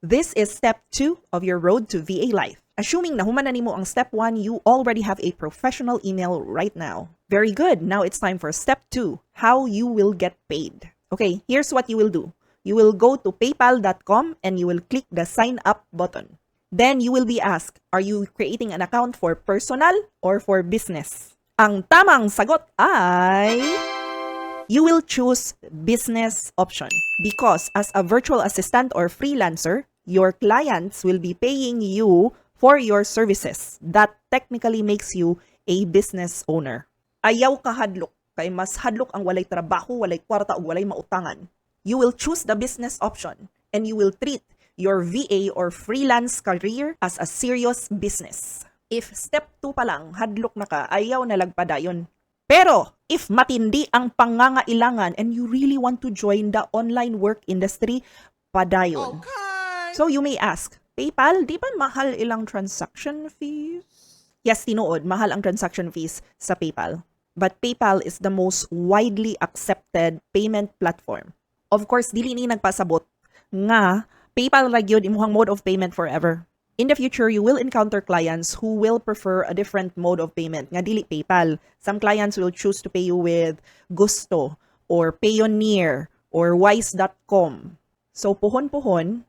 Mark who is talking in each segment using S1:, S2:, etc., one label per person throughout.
S1: This is step 2 of your road to VA life. Assuming nahuman na nimo ang step 1, you already have a professional email right now. Very good. Now it's time for step 2, how you will get paid. Okay, here's what you will do. You will go to paypal.com and you will click the sign up button. Then you will be asked, are you creating an account for personal or for business? Ang tamang sagot ay you will choose business option because as a virtual assistant or freelancer, your clients will be paying you for your services. That technically makes you a business owner. Ayaw ka hadlok, kay mas hadlok ang walay trabaho, walay kwarta ug walay mautangan. You will choose the business option and you will treat your VA or freelance career as a serious business. If step 2 pa lang, hadlok na ka, ayaw na lagpadayon. Pero, if matindi ang pangangailangan and you really want to join the online work industry, padayon. Okay. So you may ask, PayPal, di ba mahal ilang transaction fees? Yes, tinuod, mahal ang transaction fees sa PayPal. But PayPal is the most widely accepted payment platform. Of course, dili ni nagpasabot nga PayPal ra gyud imong mode of payment forever. In the future, you will encounter clients who will prefer a different mode of payment, nga dili PayPal. Some clients will choose to pay you with Gusto or Payoneer or Wise.com. So, puhon-puhon,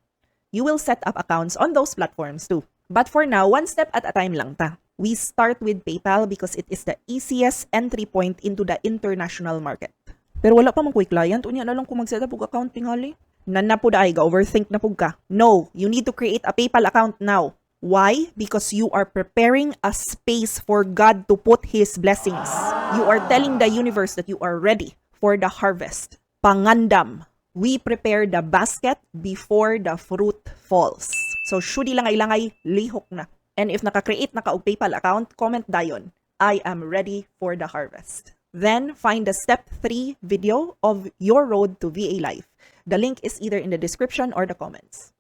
S1: you will set up accounts on those platforms too. But for now, one step at a time lang ta. We start with PayPal because it is the easiest entry point into the international market. Pero wala pa mong kuy client, unya na lang kung mag-set up og account tingali. Nanapod ay ga overthink na pug ka. No, you need to create a PayPal account now. Why? Because you are preparing a space for God to put His blessings. You are telling the universe that you are ready for the harvest. Pangandam. We prepare the basket before the fruit falls. So, shudi langay-langay, lihok na. And if naka-create na ka og PayPal account, comment dayon, I am ready for the harvest. Then, find the step 3 video of your road to VA life. The link is either in the description or the comments.